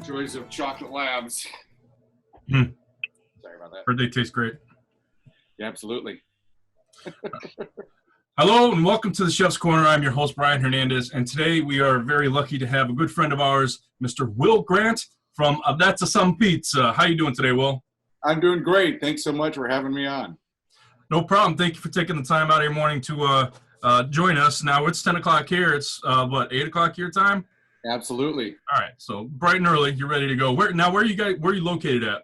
Joys of chocolate labs. Sorry about that. Heard they taste great. Yeah, absolutely. Hello and welcome to the Chef's Corner. I'm your host, Brian Hernandez, and today we are very lucky to have a good friend of ours, Mr. Will Grant from That's Some Pizza. How you doing today, Will? I'm doing great. Thanks so much for having me on. No problem. Thank you for taking the time out of your morning to join us. Now it's 10 o'clock here. It's 8 o'clock your time? Absolutely. All right, so bright and early, you're ready to go. Where are you located at?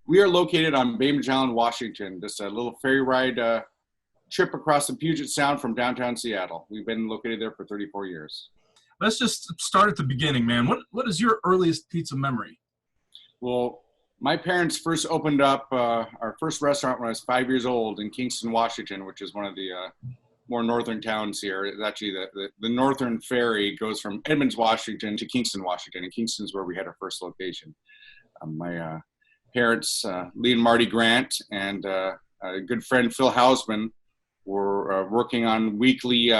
We are located on Bay Magellan, Washington. Just a little ferry ride trip across the Puget Sound from downtown Seattle. We've been located there for 34 years. Let's just start at the beginning, man. What is your earliest pizza memory? Well, my parents first opened up our first restaurant when I was 5 years old in Kingston, Washington, which is one of the more northern towns here. It's actually the northern ferry goes from Edmonds, Washington to Kingston, Washington, and Kingston's where we had our first location. My parents, Lee and Marty Grant, and a good friend, Phil Hausman, were working on weekly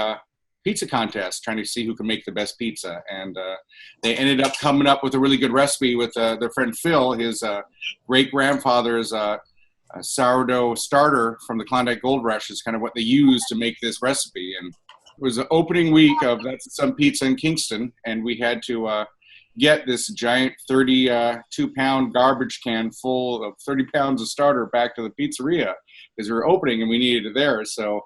pizza contests, trying to see who can make the best pizza. And they ended up coming up with a really good recipe with their friend Phil. His great-grandfather's a sourdough starter from the Klondike Gold Rush is kind of what they used to make this recipe. And it was the opening week of That's Some Pizza in Kingston, and we had to get this giant 32-pound garbage can full of 30 pounds of starter back to the pizzeria because we were opening and we needed it there. So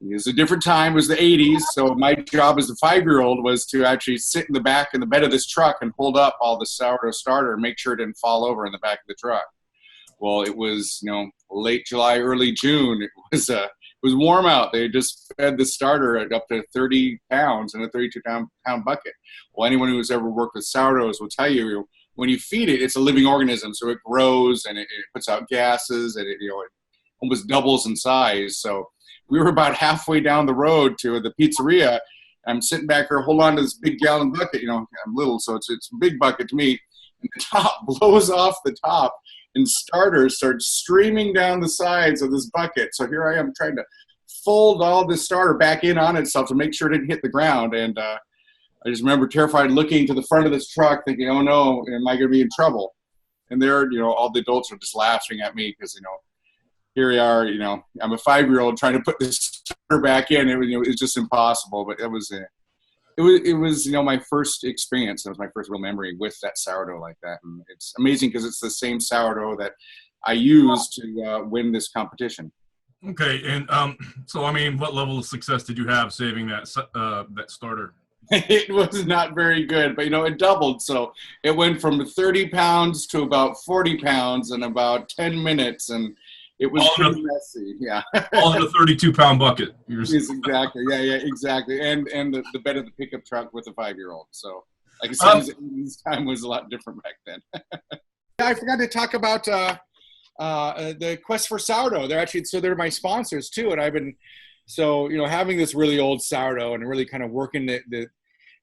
it was a different time. It was the 80s, so my job as a 5-year-old was to actually sit in the back in the bed of this truck and hold up all the sourdough starter and make sure it didn't fall over in the back of the truck. Well, it was, late July, early June. It was warm out. They just fed the starter at up to 30 pounds in a 32-pound bucket. Well, anyone who's ever worked with sourdoughs will tell you, when you feed it, it's a living organism. So it grows and it puts out gases and it almost doubles in size. So we were about halfway down the road to the pizzeria. I'm sitting back here, hold on to this big gallon bucket. I'm little, so it's a big bucket to me. And the top blows off the top. And starters start streaming down the sides of this bucket. So here I am trying to fold all this starter back in on itself to make sure it didn't hit the ground. And I just remember terrified looking to the front of this truck thinking, oh no, am I going to be in trouble? And there, all the adults are just laughing at me because, here we are, I'm a 5-year-old trying to put this starter back in. It's just impossible. But it was my first experience. It was my first real memory with that sourdough like that. And it's amazing because it's the same sourdough that I used to win this competition. Okay. And what level of success did you have saving that starter? It was not very good, but, it doubled. So it went from 30 pounds to about 40 pounds in about 10 minutes. And it was pretty messy, yeah. All in a 32-pound bucket. Yes, exactly. Yeah, exactly. And the bed of the pickup truck with a 5-year-old. So, like I said, this time was a lot different back then. I forgot to talk about the Quest for Sourdough. They're my sponsors too. And I've been, having this really old sourdough and really kind of working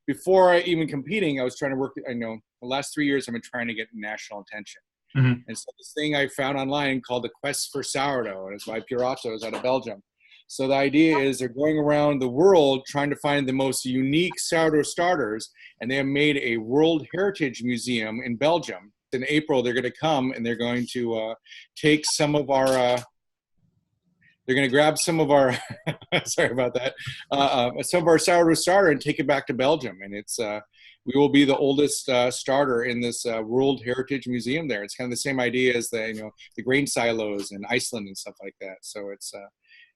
before I even competing, I was trying to work. The last 3 years I've been trying to get national attention. Mm-hmm. And so this thing I found online called the Quest for Sourdough, and it's by Puratos out of Belgium. So the idea is they're going around the world trying to find the most unique sourdough starters, and they have made a World Heritage Museum in Belgium. In April, they're going to come and they're going to take some of our they're going to grab some of our sorry about that some of our sourdough starter and take it back to Belgium, and it's we will be the oldest starter in this World Heritage Museum there. It's kind of the same idea as the grain silos in Iceland and stuff like that. So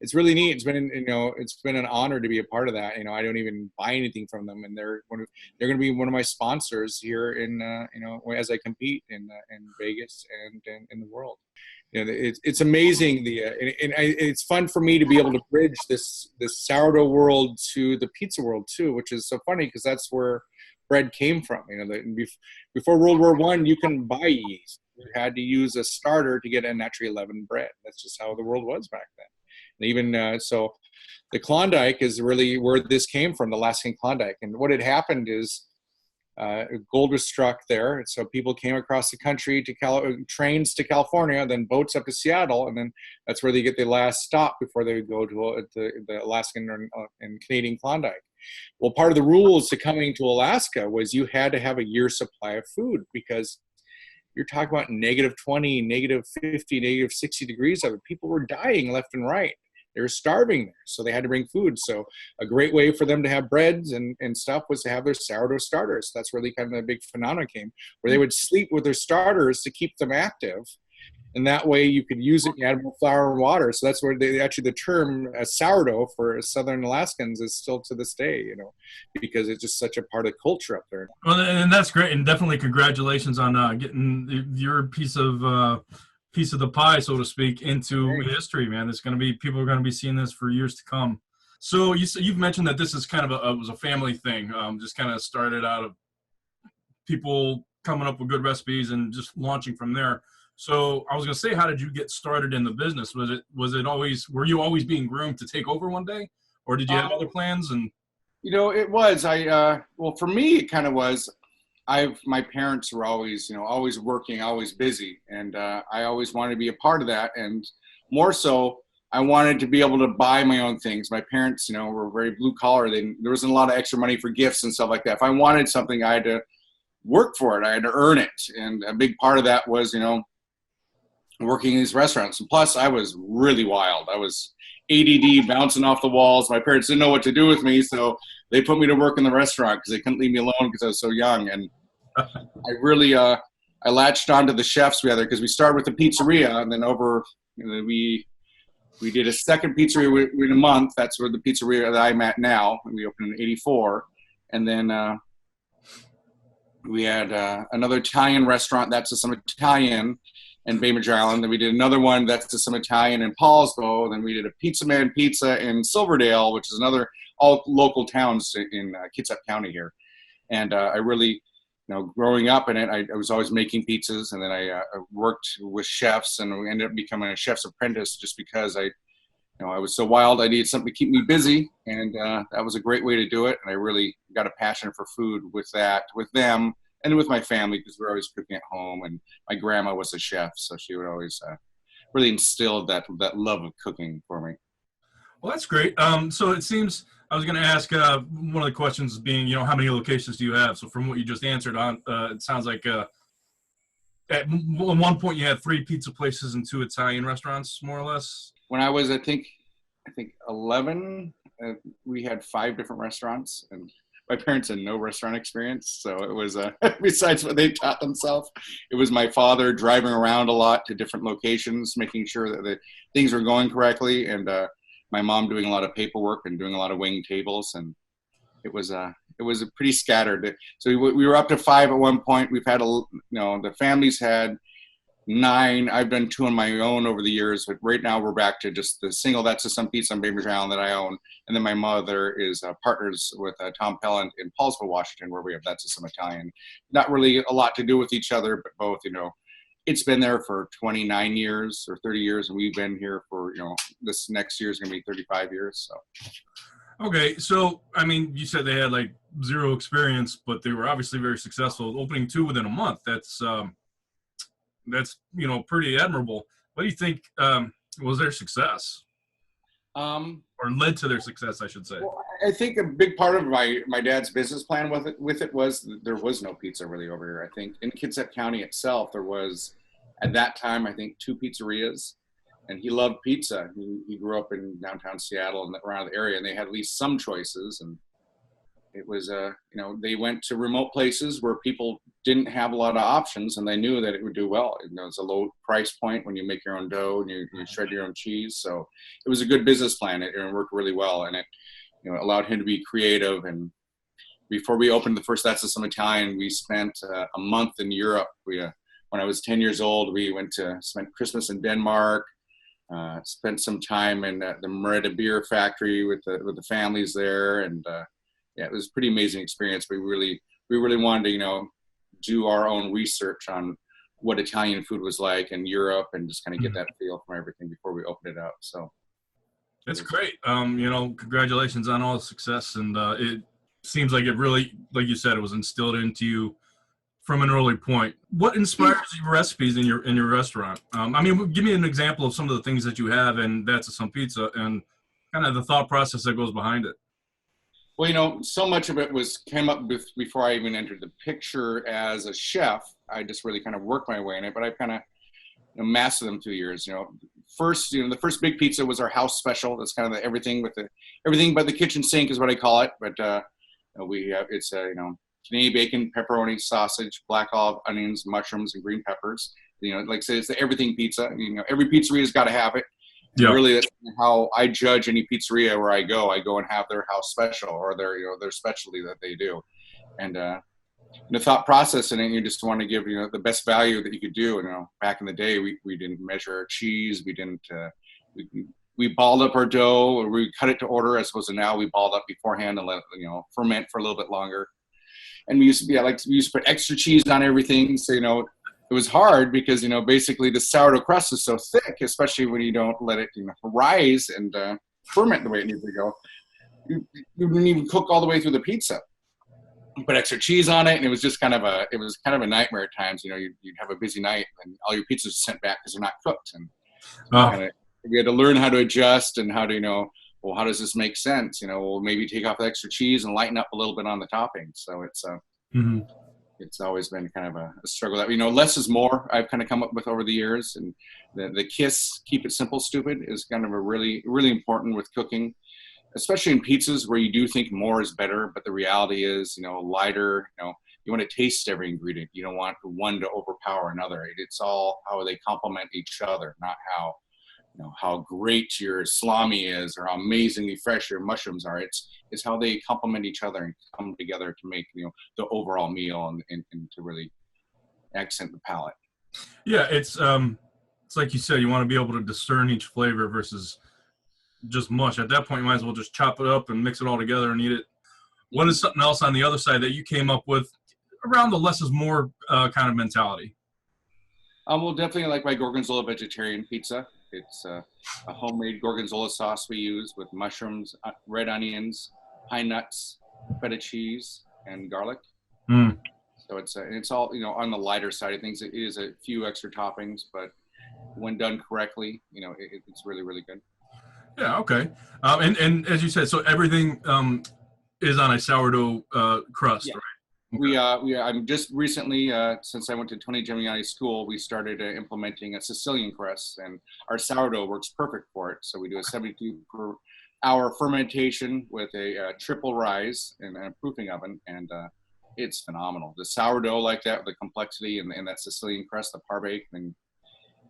it's really neat. It's been an honor to be a part of that. I don't even buy anything from them, and they're going to be one of my sponsors here in as I compete in Vegas and in the world. It's amazing. It's fun for me to be able to bridge this sourdough world to the pizza world too, which is so funny because that's where bread came from. Before World War I, you couldn't buy yeast. you had to use a starter to get a naturally leavened bread. That's just how the world was back then. And even so, the Klondike is really where this came from, the Alaskan Klondike. And what had happened is gold was struck there, and so people came across the country to trains to California, then boats up to Seattle, and then that's where they get the last stop before they would go to the Alaskan and Canadian Klondike. Well, part of the rules to coming to Alaska was you had to have a year's supply of food, because you're talking about -20, -50, -60 degrees of it. People were dying left and right. They were starving there, so they had to bring food. So a great way for them to have breads and stuff was to have their sourdough starters. That's where the big phenomenon came, where they would sleep with their starters to keep them active. And that way you could use it, you add more flour and water. So that's where the term sourdough for Southern Alaskans is still to this day, because it's just such a part of culture up there. Well, and that's great. And definitely congratulations on getting your piece of the pie, so to speak, into history, man. People are going to be seeing this for years to come. So you've mentioned that this is kind of was a family thing. Just kind of started out of people coming up with good recipes and just launching from there. So I was going to say, how did you get started in the business? Were you always being groomed to take over one day, or did you have other plans? And it was. Well, for me, it kind of was. My parents were always, always working, always busy, and I always wanted to be a part of that. And more so, I wanted to be able to buy my own things. My parents, were very blue collar. There wasn't a lot of extra money for gifts and stuff like that. If I wanted something, I had to work for it. I had to earn it, and a big part of that was, working in these restaurants. And plus, I was really wild. I was ADD, bouncing off the walls. My parents didn't know what to do with me, so they put me to work in the restaurant because they couldn't leave me alone because I was so young. And I really, I latched onto the chefs together, because we started with the pizzeria, and then we did a second pizzeria in a month. That's where the pizzeria that I'm at now, and we opened in '84. And then we had another Italian restaurant, that's just some Italian, in Bainbridge Island. Then we did another one, that's just some Italian, in Paulsbo. Then we did a Pizza Man Pizza in Silverdale, which is all local towns in Kitsap County here. And I really, growing up in it, I was always making pizzas, and then I worked with chefs, and we ended up becoming a chef's apprentice just because I was so wild. I needed something to keep me busy, and that was a great way to do it. And I really got a passion for food with them, and with my family, because we were always cooking at home. And my grandma was a chef, so she would always really instill that love of cooking for me. Well, that's great. So it seems I was going to ask one of the questions being, how many locations do you have? So from what you just answered on, it sounds like at one point you had 3 pizza places and 2 Italian restaurants, more or less. When I was, I think 11, we had 5 different restaurants, and my parents had no restaurant experience, so it was besides what they taught themselves, it was my father driving around a lot to different locations, making sure that the things were going correctly, and my mom doing a lot of paperwork and doing a lot of wing tables, and it was pretty scattered. So we were up to 5 at one point. We've had the families had 9. I've done 2 on my own over the years, but right now we're back to just the single That's Just Some Pizza on Bainbridge Island that I own. And then my mother is partners with Tom Pellant in Paulsville, Washington, where we have That's Just Some Italian. Not really a lot to do with each other, but both, it's been there for 29 years or 30 years, and we've been here for, this next year is going to be 35 years. So. Okay, so, you said they had 0 experience, but they were obviously very successful. Opening 2 within a month, that's pretty admirable. What do you think was their success? Or led to their success, I should say. Well, I think a big part of my dad's business plan with it was there was no pizza really over here. I think in Kitsap County itself, there was, at that time, I think 2 pizzerias, and he loved pizza. He grew up in downtown Seattle and around the area, and they had at least some choices. And it was, they went to remote places where people didn't have a lot of options, and they knew that it would do well. It's a low price point when you make your own dough and you shred your own cheese. So it was a good business plan. It worked really well, and it allowed him to be creative. And before we opened the first That's Just Some Italian, we spent a month in Europe. When I was 10 years old, we spent Christmas in Denmark. Spent some time in the Merida beer factory with the families there, and it was a pretty amazing experience. We really wanted to, do our own research on what Italian food was like in Europe, and just kind of get that feel from everything before we opened it up. So that's great. Congratulations on all the success. And it seems like it really, like you said, it was instilled into you from an early point. What inspires your recipes in your restaurant? Give me an example of some of the things that you have in That's Some Pizza and kind of the thought process that goes behind it. Well, so much of it came up before I even entered the picture as a chef. I just really kind of worked my way in it, but I kind of mastered them through the years. First, the first big pizza was our house special. That's kind of everything but the kitchen sink is what I call it. But it's Canadian bacon, pepperoni, sausage, black olive, onions, mushrooms, and green peppers. Like I said, it's the everything pizza. Every pizzeria's got to have it. Yeah. Really, that's how I judge any pizzeria where I go. I go and have their house special or their specialty that they do. And the thought process in it, you just want to give the best value that you could do. Back in the day, we didn't measure our cheese. We didn't. We balled up our dough, or we cut it to order. As opposed to now, we balled up beforehand and let it ferment for a little bit longer. And we used to put extra cheese on everything. So it was hard because basically the sourdough crust is so thick, especially when you don't let it rise and ferment the way it needs to go. You didn't even cook all the way through the pizza. You put extra cheese on it, and it was just kind of a nightmare at times. You'd have a busy night, and all your pizzas are sent back because they're not cooked. And we had to learn how to adjust and how to well, how does this make sense? We'll maybe take off the extra cheese and lighten up a little bit on the toppings. So it's always been kind of a struggle. That less is more. I've kind of come up with over the years, and the KISS, keep it simple, stupid, is kind of a really, really important with cooking, especially in pizzas where you do think more is better, but the reality is, lighter. You want to taste every ingredient. You don't want one to overpower another. It's all how they complement each other, not how great your salami is or how amazingly fresh your mushrooms are. It's how they complement each other and come together to make the overall meal and to really accent the palate. Yeah, it's like you said, you want to be able to discern each flavor versus just mush. At that point, you might as well just chop it up and mix it all together and eat it. What is something else on the other side that you came up with around the less is more kind of mentality? Well, definitely like my Gorgonzola vegetarian pizza. It's a homemade Gorgonzola sauce we use with mushrooms, red onions, pine nuts, feta cheese, and garlic. So it's all on the lighter side of things. It is a few extra toppings, but when done correctly, it's really, really good. Yeah. Okay. And as you said, so everything is on a sourdough crust, yeah. Right? I'm just recently, since I went to Tony Gemignani School, we started implementing a Sicilian crust, and our sourdough works perfect for it. So we do a 72-hour fermentation with a triple rise and a proofing oven, and it's phenomenal. The sourdough like that, with the complexity and that Sicilian crust, the parve thing,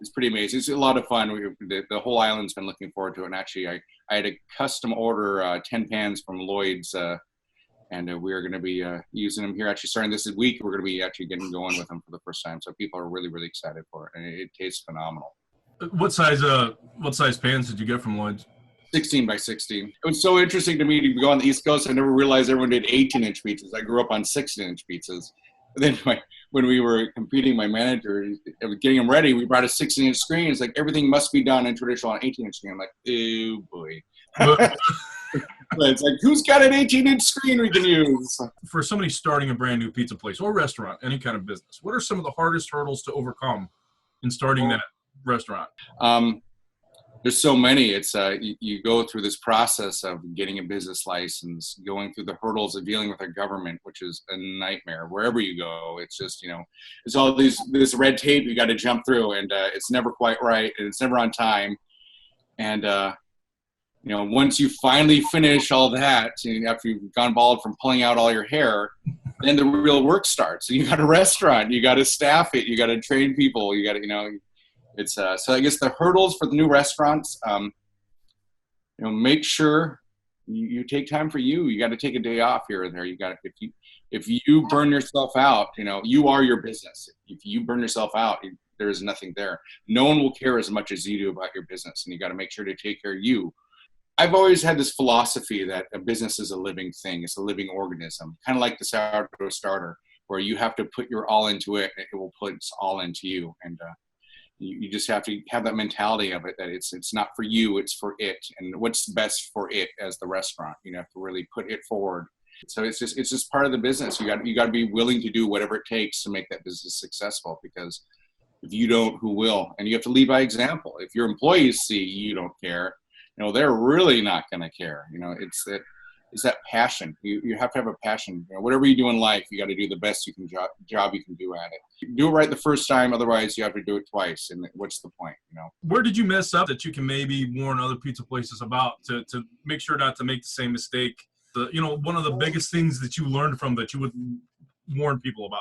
it's pretty amazing. It's a lot of fun. The whole island's been looking forward to it. And actually, I had to custom order 10 pans from Lloyd's. And we are going to be using them here. Actually, starting this week, we're going to be actually getting going with them for the first time. So people are really, really excited for it, and it tastes phenomenal. What size pans did you get from Lloyd's? 16 by 16. It was so interesting to me to go on the East Coast. I never realized everyone did 18-inch pizzas. I grew up on 16-inch pizzas. And then when we were competing, my manager, getting them ready, we brought a 16-inch screen. It's like everything must be done in traditional on 18-inch screen. I'm like, oh boy. It's like, who's got an 18-inch screen we can use? For somebody starting a brand new pizza place or restaurant, any kind of business, what are some of the hardest hurdles to overcome in starting that restaurant? There's so many. It's you go through this process of getting a business license, going through the hurdles of dealing with a government, which is a nightmare. Wherever you go, it's just it's all this red tape you got to jump through, and it's never quite right, and it's never on time, and once you finally finish all that, after you've gone bald from pulling out all your hair, then the real work starts. So you got a restaurant, you got to staff it, you got to train people, you got to, it's so I guess the hurdles for the new restaurants, make sure you take time for you. You got to take a day off here or there. You got if you burn yourself out, you are your business. If you burn yourself out, there is nothing there. No one will care as much as you do about your business, and you got to make sure to take care of you. I've always had this philosophy that a business is a living thing. It's a living organism, kind of like the sourdough starter. where you have to put your all into it, and it will put its all into you. And you just have to have that mentality of it, that it's not for you, it's for it, and what's best for it as the restaurant. You have to really put it forward. So it's just part of the business. You got to be willing to do whatever it takes to make that business successful, because if you don't, who will? And you have to lead by example. If your employees see you don't care, they're really not going to care. It's that passion. You have to have a passion. Whatever you do in life, you got to do the best job you can do at it. Do it right the first time, otherwise you have to do it twice. And what's the point? Where did you mess up that you can maybe warn other pizza places about to make sure not to make the same mistake? One of the biggest things that you learned from that you would warn people about.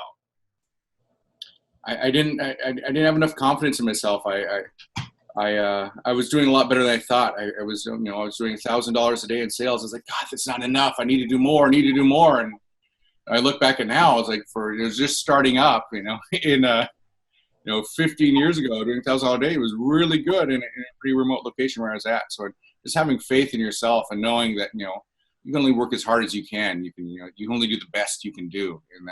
I didn't have enough confidence in myself. I was doing a lot better than I thought. I was doing $1,000 a day in sales. I was like, God, that's not enough. I need to do more. And I look back at now, I was like, it was just starting up, in 15 years ago, doing $1,000 a day was really good in a pretty remote location where I was at. So just having faith in yourself and knowing that, you can only work as hard as you can. You can, you only do the best you can do. And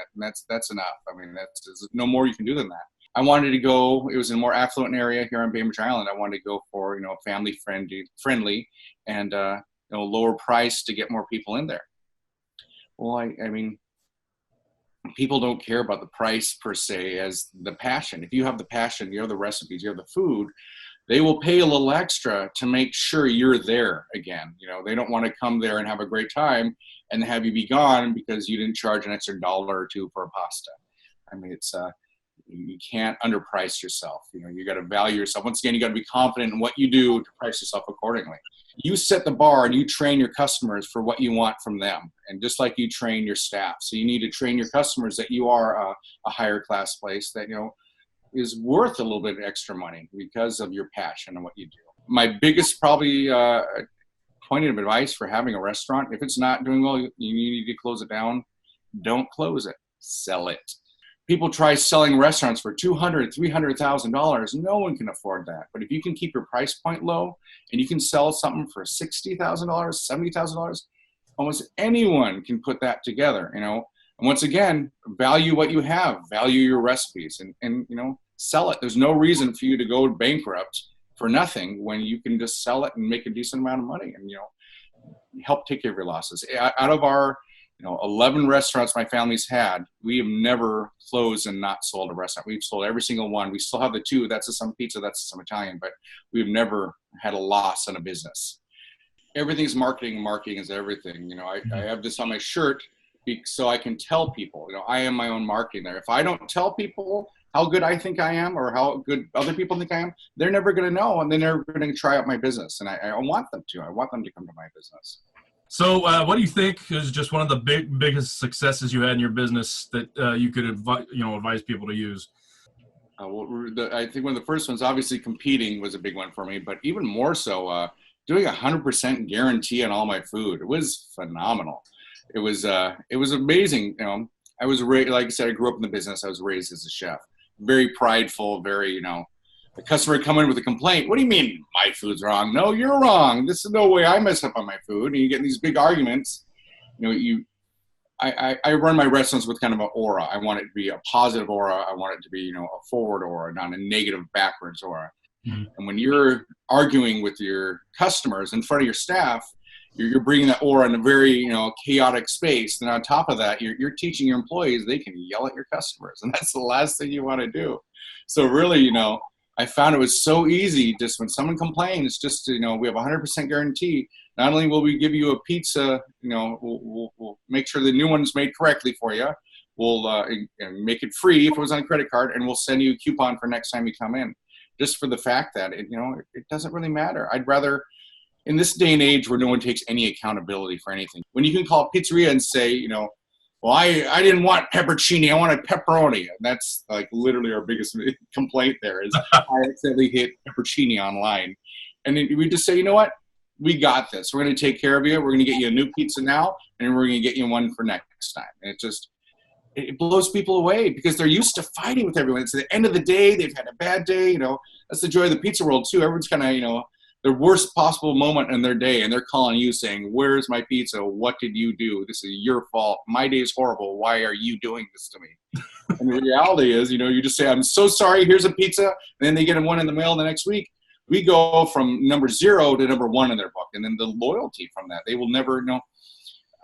that's enough. I mean, there's no more you can do than that. I wanted to go, it was in a more affluent area here on Bainbridge Island. I wanted to go for, family friendly and, lower price to get more people in there. Well, I mean, people don't care about the price per se as the passion. If you have the passion, you have the recipes, you have the food, they will pay a little extra to make sure you're there again. They don't want to come there and have a great time and have you be gone because you didn't charge an extra $1 or $2 for a pasta. I mean, you can't underprice yourself. You got to value yourself. Once again, you got to be confident in what you do to price yourself accordingly. You set the bar and you train your customers for what you want from them. And just like you train your staff. So you need to train your customers that you are a higher class place that, is worth a little bit of extra money because of your passion and what you do. My biggest probably point of advice for having a restaurant, if it's not doing well, you need to close it down. Don't close it. Sell it. People try selling restaurants for $200,000, $300,000. No one can afford that. But if you can keep your price point low and you can sell something for $60,000, $70,000, almost anyone can put that together. And once again, value what you have, value your recipes, and sell it. There's no reason for you to go bankrupt for nothing when you can just sell it and make a decent amount of money and help take care of your losses. Out of our 11 restaurants my family's had, we have never closed and not sold a restaurant. We've sold every single one. We still have the 2. That's a some pizza, that's a some Italian, but we've never had a loss on a business. Everything's marketing. Marketing is everything. I have this on my shirt so I can tell people, I am my own marketing there. If I don't tell people how good I think I am or how good other people think I am, they're never going to know, and they're never going to try out my business. And I want them to. I want them to come to my business. So what do you think is just one of the biggest successes you had in your business that you could advise people to use? I think one of the first ones, obviously competing was a big one for me, but even more so, doing 100% guarantee on all my food. It was phenomenal. It was amazing. I was raised, like I said, I grew up in the business. I was raised as a chef. Very prideful, very, the customer would come in with a complaint. What do you mean my food's wrong? No, you're wrong. This is no way I mess up on my food. And you get these big arguments. I run my restaurants with kind of an aura. I want it to be a positive aura. I want it to be, a forward aura, not a negative backwards aura. Mm-hmm. And when you're arguing with your customers in front of your staff, you're bringing that aura in a very, chaotic space. And on top of that, you're teaching your employees they can yell at your customers. And that's the last thing you want to do. So really, I found it was so easy just when someone complains, just to, we have 100% guarantee. Not only will we give you a pizza, we'll make sure the new one's made correctly for you. We'll make it free if it was on a credit card, and we'll send you a coupon for next time you come in. Just for the fact that, it doesn't really matter. I'd rather, in this day and age where no one takes any accountability for anything, when you can call a pizzeria and say, well, I didn't want pepperoni, I wanted pepperoni. And that's like literally our biggest complaint there is I accidentally hit pepperoni online. And then we just say, you know what? We got this. We're going to take care of you. We're going to get you a new pizza now, and we're going to get you one for next time. And it blows people away because they're used to fighting with everyone. It's the end of the day. They've had a bad day. That's the joy of the pizza world too. Everyone's kind of, the worst possible moment in their day, and they're calling you saying, "Where's my pizza? What did you do? This is your fault. My day is horrible. Why are you doing this to me?" And the reality is, you just say, "I'm so sorry. Here's a pizza." And then they get one in the mail the next week. We go from number 0 to number 1 in their book, and then the loyalty from that, they will never know.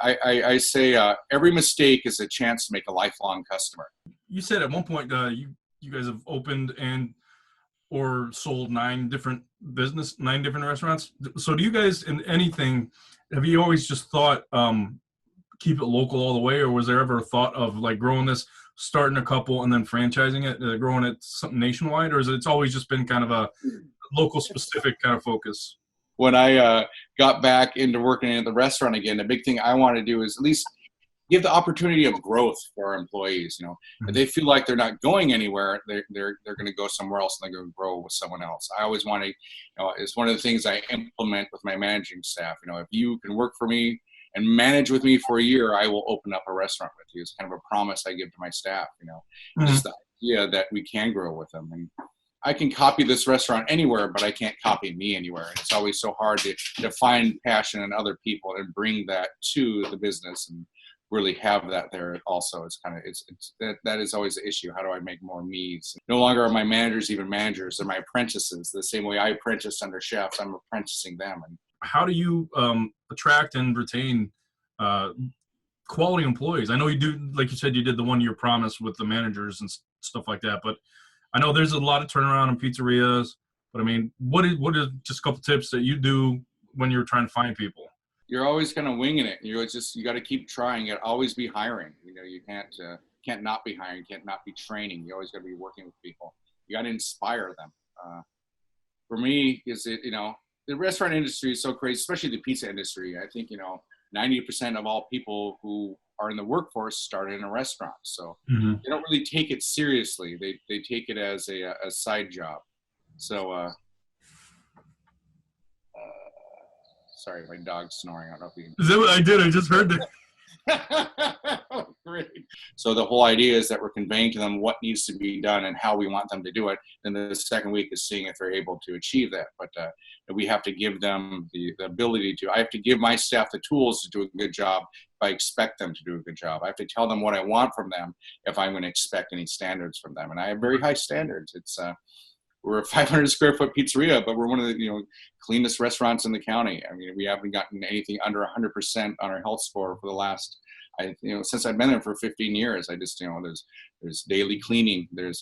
I say every mistake is a chance to make a lifelong customer. You said at one point you guys have opened or sold 9 different restaurants. So do you guys, in anything, have you always just thought keep it local all the way, or was there ever a thought of like growing this, starting a couple and then franchising it, growing it something nationwide, or is it's always just been kind of a local specific kind of focus? When I got back into working at the restaurant again, the big thing I want to do is at least give the opportunity of growth for our employees. If they feel like they're not going anywhere, they're going to go somewhere else, and they're going to grow with someone else. I always want to, it's one of the things I implement with my managing staff. If you can work for me and manage with me for a year, I will open up a restaurant with you. It's kind of a promise I give to my staff. Just the idea that we can grow with them. And I can copy this restaurant anywhere, but I can't copy me anywhere. And it's always so hard to find passion in other people and bring that to the business and really have that there also. It's kind of, that is always the issue. How do I make more me's? No longer are my managers even managers. They're my apprentices. The same way I apprenticed under chefs, I'm apprenticing them. And how do you attract and retain quality employees? I know you do, like you said, you did the 1-year promise with the managers and stuff like that, but I know there's a lot of turnaround in pizzerias, but I mean, what is just a couple tips that you do when you're trying to find people? You're always kind of winging it. You got to keep trying. You got to always be hiring. You can't not be hiring. You can't not be training. You always got to be working with people. You got to inspire them. For me, the restaurant industry is so crazy, especially the pizza industry. I think 90% of all people who are in the workforce started in a restaurant. So they don't really take it seriously. They take it as a side job. So, sorry, my dog's snoring. I don't know if you can. Is that what I did? I just heard that. Great. So the whole idea is that we're conveying to them what needs to be done and how we want them to do it. Then the second week is seeing if they're able to achieve that. But we have to give them the ability to. I have to give my staff the tools to do a good job if I expect them to do a good job. I have to tell them what I want from them if I'm going to expect any standards from them. And I have very high standards. We're a 500 square foot pizzeria, but we're one of the cleanest restaurants in the county. I mean, we haven't gotten anything under 100% on our health score for the last, since I've been there for 15 years. I just, there's daily cleaning, there's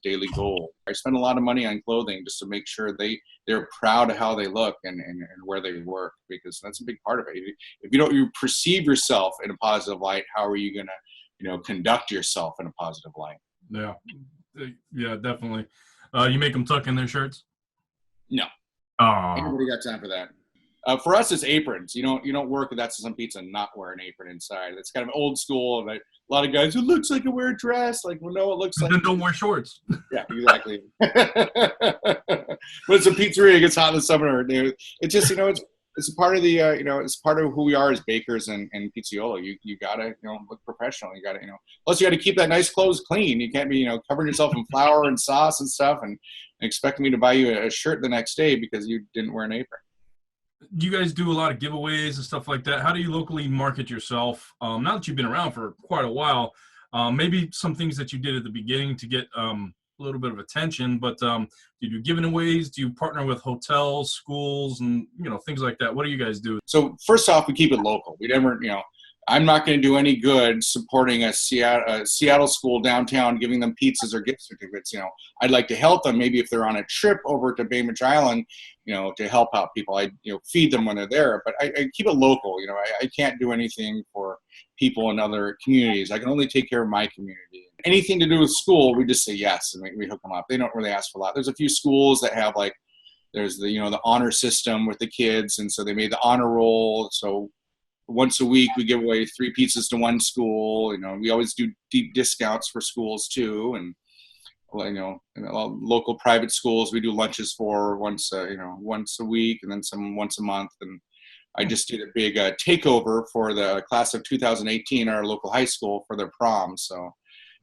daily goal. I spend a lot of money on clothing just to make sure they're proud of how they look and where they work, because that's a big part of it. If you perceive yourself in a positive light, how are you going to, conduct yourself in a positive light? Yeah, definitely. You make them tuck in their shirts? No. Oh. Nobody got time for that. For us, it's aprons. You don't work at That's Some Pizza and not wear an apron inside. It's kind of old school. But a lot of guys, it looks like I wear a dress. Like, well, no, it looks like. Then don't wear shorts. Yeah, exactly. But it's a pizzeria. It gets hot in the summer. It's just, it's a part of the, it's part of who we are as bakers and pizzaiolo. You gotta, look professional. You gotta, plus you gotta keep that nice clothes clean. You can't be, covering yourself in flour and sauce and stuff and expecting me to buy you a shirt the next day because you didn't wear an apron. Do you guys do a lot of giveaways and stuff like that? How do you locally market yourself? Now that you've been around for quite a while, maybe some things that you did at the beginning to get a little bit of attention, but do you do giveaways? Do you partner with hotels, schools, and things like that? What do you guys do? So first off, we keep it local. We never, I'm not going to do any good supporting a Seattle school downtown, giving them pizzas or gift certificates. I'd like to help them maybe if they're on a trip over to Bainbridge Island, to help out people. I feed them when they're there, but I keep it local. I can't do anything for people in other communities. I can only take care of my community. Anything to do with school, we just say yes and we hook them up. They don't really ask for a lot. There's a few schools that have there's the the honor system with the kids, and so they made the honor roll. So once a week we give away 3 pizzas to one school. We always do deep discounts for schools too, and local private schools we do lunches for once a week, and then some once a month. And I just did a big takeover for the class of 2018, our local high school, for their prom. So,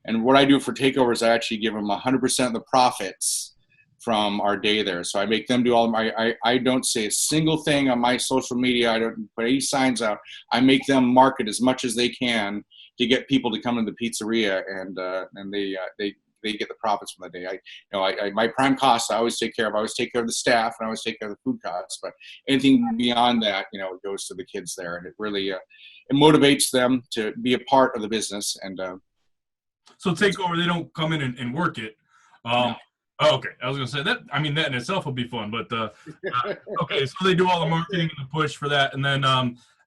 and what I do for takeovers, I actually give them 100% of the profits from our day there. So I make them do all my, I don't say a single thing on my social media. I don't put any signs out. I make them market as much as they can to get people to come to the pizzeria, and they get the profits from the day. My prime costs I always take care of. I always take care of the staff, and I always take care of the food costs. But anything beyond that, goes to the kids there, and it really it motivates them to be a part of the business. And so take over. They don't come in and work it. No. Oh, okay, I was gonna say that. I mean, that in itself would be fun. But okay, so they do all the marketing and the push for that, and then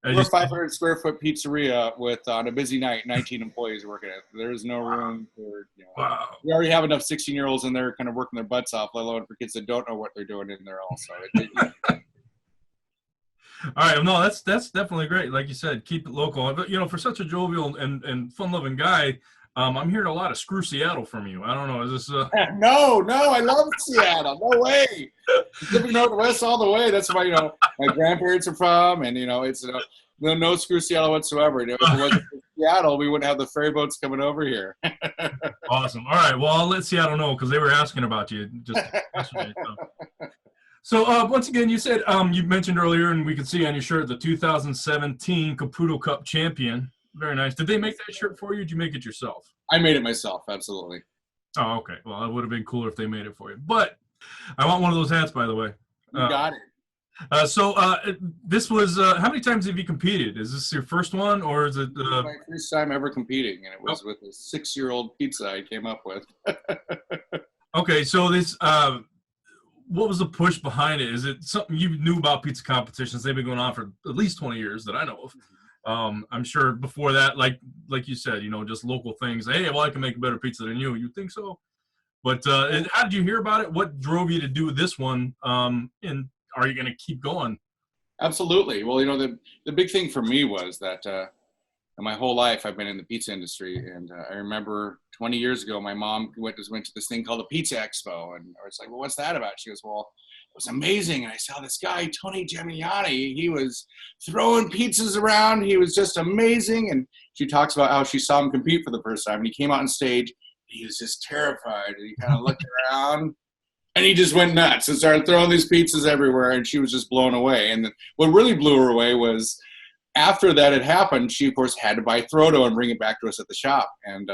we're a 500 square foot pizzeria with, on a busy night, 19 employees working it. There's no room for, wow. We already have enough 16-year-olds in there kind of working their butts off, let alone for kids that don't know what they're doing in there also. All right, no, that's definitely great. Like you said, keep it local. But for such a jovial and fun-loving guy, I'm hearing a lot of screw Seattle from you. I don't know, is this No, I love Seattle. No way. Pacific Northwest all the way. That's why my grandparents are from, and it's no screw Seattle whatsoever. If it wasn't for Seattle, we wouldn't have the ferry boats coming over here. Awesome. All right, well, I'll let Seattle know, because they were asking about you just yesterday. So once again, you said you mentioned earlier, and we could see on your shirt, the 2017 Caputo Cup champion. Very nice. Did they make that shirt for you? Or did you make it yourself? I made it myself, absolutely. Oh, okay. Well, it would have been cooler if they made it for you. But I want one of those hats, by the way. You got it. So this was, how many times have you competed? Is this your first one, or is it? This was my first time ever competing, and it was with a 6-year-old pizza I came up with. Okay, so this, what was the push behind it? Is it something you knew about pizza competitions? They've been going on for at least 20 years that I know of. I'm sure before that, like you said, just local things. Hey, well, I can make a better pizza than you. You think so? But how did you hear about it? What drove you to do this one? And are you going to keep going? Absolutely. Well, the big thing for me was that my whole life I've been in the pizza industry, and I remember 20 years ago my mom went to this thing called a Pizza Expo, and I was like, well, what's that about? She goes, well, it was amazing. And I saw this guy, Tony Gemignani. He was throwing pizzas around. He was just amazing. And she talks about how she saw him compete for the first time. And he came out on stage. He was just terrified. And he kind of looked around, and he just went nuts and started throwing these pizzas everywhere. And she was just blown away. And what really blew her away was after that had happened, she, of course, had to buy throw dough and bring it back to us at the shop. And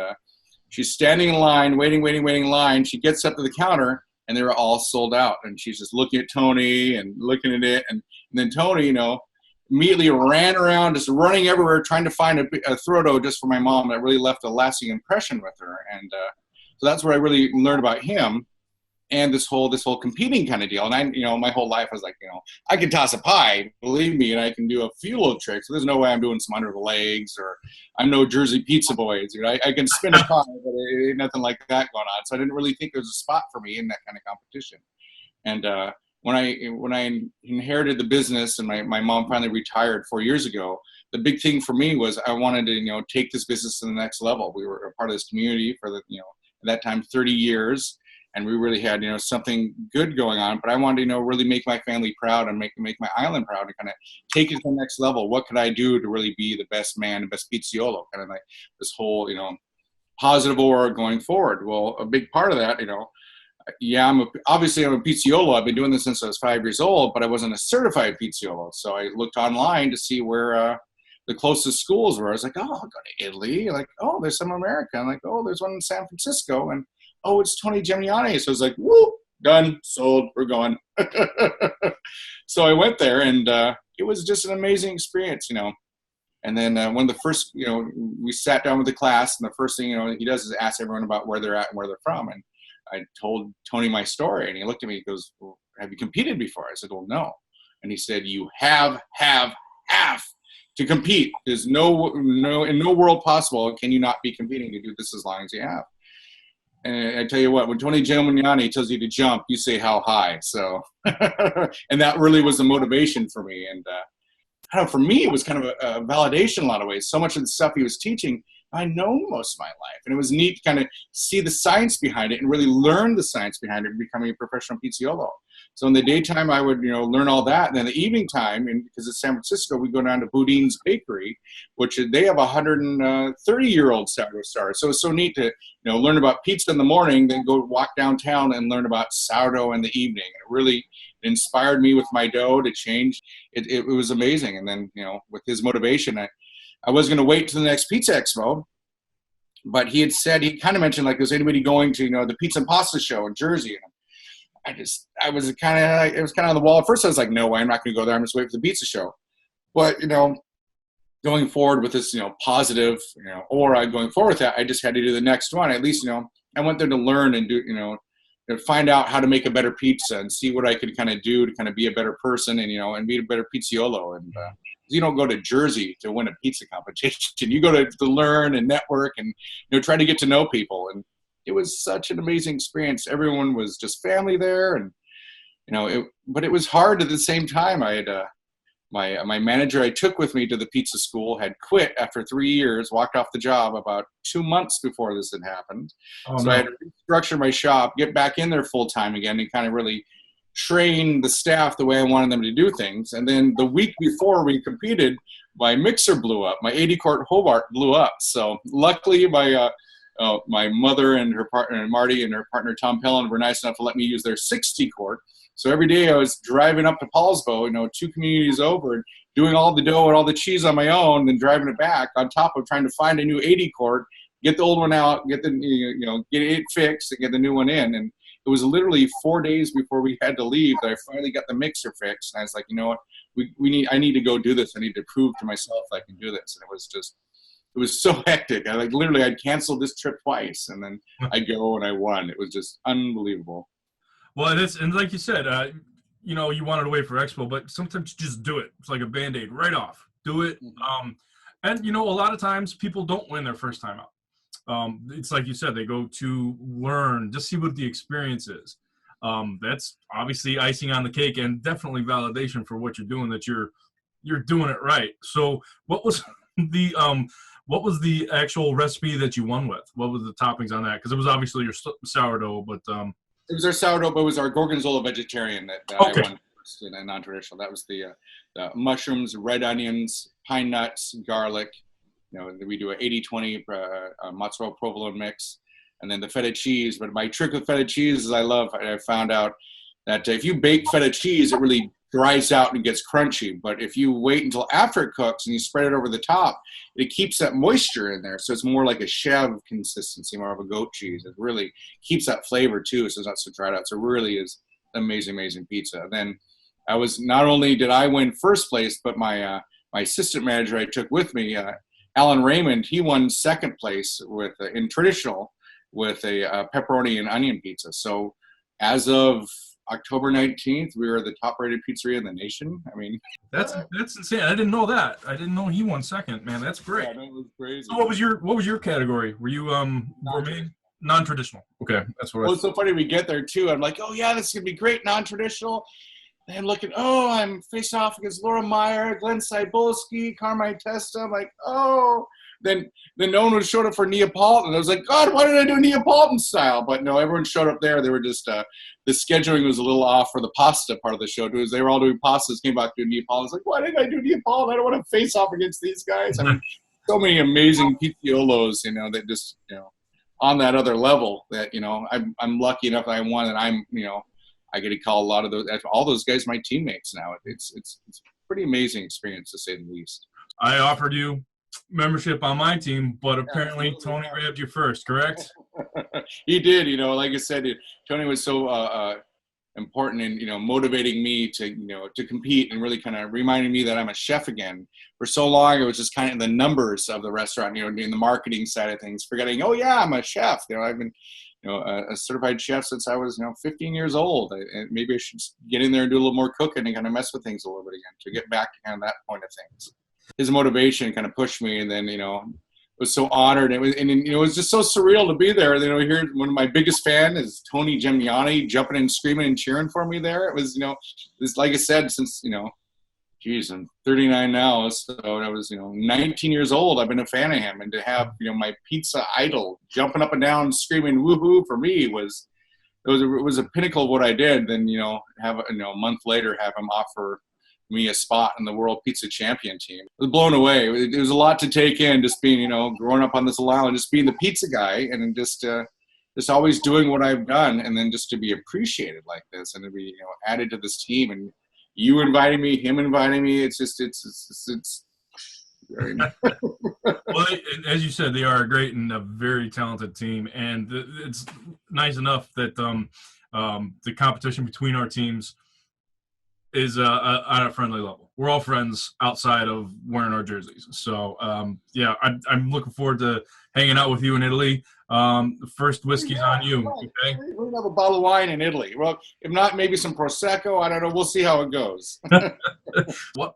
she's standing in line, waiting in line. She gets up to the counter, and they were all sold out. And she's just looking at Tony and looking at it. And then Tony, immediately ran around, just running everywhere, trying to find a throw dough just for my mom. That really left a lasting impression with her. And so that's where I really learned about him and this whole competing kind of deal. And I, my whole life I was like, I can toss a pie, believe me, and I can do a few little tricks. There's no way I'm doing some under the legs, or I'm no Jersey pizza boys. I can spin a pie, but it ain't nothing like that going on. So I didn't really think there was a spot for me in that kind of competition. And when I inherited the business, and my mom finally retired 4 years ago, the big thing for me was I wanted to take this business to the next level. We were a part of this community for at that time 30 years. And we really had, something good going on. But I wanted to, really make my family proud and make my island proud and kind of take it to the next level. What could I do to really be the best man, the best pizziolo? Kind of like this whole, positive aura going forward. Well, a big part of that, obviously I'm a pizziolo. I've been doing this since I was 5 years old, but I wasn't a certified pizziolo. So I looked online to see where the closest schools were. I was like, oh, I'll go to Italy. Like, oh, there's some America. I'm like, oh, there's one in San Francisco. And oh, it's Tony Gemignani. So I was like, woo, done, sold, we're going. So I went there, and it was just an amazing experience, And then when the first, we sat down with the class, and the first thing, he does is ask everyone about where they're at and where they're from. And I told Tony my story, and he looked at me and goes, well, have you competed before? I said, well, no. And he said, you have to compete. There's no, in no world possible can you not be competing to do this as long as you have. And I tell you what, when Tony Gemignani tells you to jump, you say how high. So, and that really was the motivation for me. And for me, it was kind of a validation in a lot of ways. So much of the stuff he was teaching I know most of my life. And it was neat to kind of see the science behind it and really learn the science behind it, becoming a professional pizzaiolo. So in the daytime, I would, learn all that. And then the evening time, and because it's San Francisco, we go down to Boudin's Bakery, which they have a 130-year-old sourdough starter. So it's so neat to, learn about pizza in the morning, then go walk downtown and learn about sourdough in the evening. And it really inspired me with my dough to change. It was amazing. And then, with his motivation, I was going to wait till the next Pizza Expo, but he kind of mentioned, like, is anybody going to, the Pizza and Pasta show in Jersey? And it was kind of on the wall. At first I was like, no way, I'm not going to go there. I'm just waiting for the pizza show. But, going forward with this, positive, aura going forward with that, I just had to do the next one. At least, I went there to learn and do, find out how to make a better pizza and see what I could kind of do to kind of be a better person and, and be a better pizzaiolo. And, you don't go to Jersey to win a pizza competition. You go to learn and network and try to get to know people. And it was such an amazing experience. Everyone was just family there, and but it was hard at the same time. I had my manager I took with me to the pizza school had quit after 3 years, walked off the job about 2 months before this had happened. I had to restructure my shop, get back in there full time again, and kind of really train the staff the way I wanted them to do things. And then the week before we competed, my mixer blew up. My 80-quart Hobart blew up. So luckily, my mother and her partner, Marty, and her partner, Tom Pellin, were nice enough to let me use their 60-quart. So every day I was driving up to Paulsbo, 2 communities over, and doing all the dough and all the cheese on my own, then driving it back on top of trying to find a new 80-quart, get the old one out, get it fixed, and get the new one in. And it was literally 4 days before we had to leave that I finally got the mixer fixed. And I was like, you know what, I need to go do this. I need to prove to myself I can do this. And it was so hectic. I'd canceled this trip twice, and then I go and I won. It was just unbelievable. Well, and like you said, you wanted to wait for Expo, but sometimes you just do it. It's like a Band-Aid, right off. Do it. Mm-hmm. And a lot of times people don't win their first time out. It's like you said, they go to learn, just see what the experience is. That's obviously icing on the cake and definitely validation for what you're doing, that you're doing it right. So what was the actual recipe that you won with? What was the toppings on that? Because it was obviously your sourdough, but it was our sourdough, but it was our Gorgonzola vegetarian that okay. I won first in a non-traditional. That was the mushrooms, red onions, pine nuts, garlic. We do a 80-20 mozzarella provolone mix, and then the feta cheese. But my trick with feta cheese is I found out that if you bake feta cheese, it really dries out and gets crunchy. But if you wait until after it cooks and you spread it over the top, it keeps that moisture in there. So it's more like a chev consistency, more of a goat cheese. It really keeps that flavor too, so it's not so dried out. So it really is amazing, amazing pizza. And then not only did I win first place, but my assistant manager I took with me, Alan Raymond, he won second place in traditional with a pepperoni and onion pizza. So as of October 19th, we were the top-rated pizzeria in the nation. I mean, that's insane. I didn't know that. I didn't know he won second. Man, that's great. Yeah, that was crazy. So what was your category? Were you gourmet? Non-traditional. Okay, that's what. Well, it's so funny. We get there too. I'm like, oh yeah, this is gonna be great. Non-traditional. And looking, I'm facing off against Laura Meyer, Glenn Cybulski, Carmine Testa. I'm like, oh. Then no one showed up for Neapolitan. I was like, God, why did I do Neapolitan style? But no, everyone showed up there. They were just the scheduling was a little off for the pasta part of the show. They were all doing pastas, came back to Neapolitan. I was like, why didn't I do Neapolitan? I don't want to face off against these guys. I mean, so many amazing pizziolos, that just, on that other level that, I'm lucky enough that I won, and I'm, I get to call a lot of all those guys my teammates now. It's a pretty amazing experience, to say the least. I offered you membership on my team, but apparently Tony grabbed you first, correct? He did. Like I said, Tony was so important in motivating me to compete, and really kind of reminding me that I'm a chef again. For so long, it was just kind of the numbers of the restaurant, doing the marketing side of things, forgetting, oh yeah, I'm a chef. I've been a certified chef since I was 15 years old. And maybe I should get in there and do a little more cooking and kind of mess with things a little bit again to get back to kind of that point of things. His motivation kind of pushed me, and then was so honored. It was just so surreal to be there. Here, one of my biggest fan is Tony Gemiani jumping and screaming and cheering for me there. It was, it's like I said, since geez, I'm 39 now, so I was, 19 years old. I've been a fan of him, and to have, my pizza idol jumping up and down, screaming "woohoo" for me was a pinnacle of what I did. Then, have a month later have him offer me a spot in the World Pizza Champion team. I was blown away. It was a lot to take in, just being, growing up on this little island, just being the pizza guy, and just always doing what I've done, and then just to be appreciated like this, and to be, added to this team, and you inviting me, him inviting me. It's very nice. Well, as you said, they are a great and a very talented team, and it's nice enough that the competition between our teams is on a friendly level. We're all friends outside of wearing our jerseys. So, yeah, I'm looking forward to hanging out with you in Italy. The first whiskey's on you. Okay? We're going to have a bottle of wine in Italy. Well, if not, maybe some Prosecco. I don't know. We'll see how it goes. What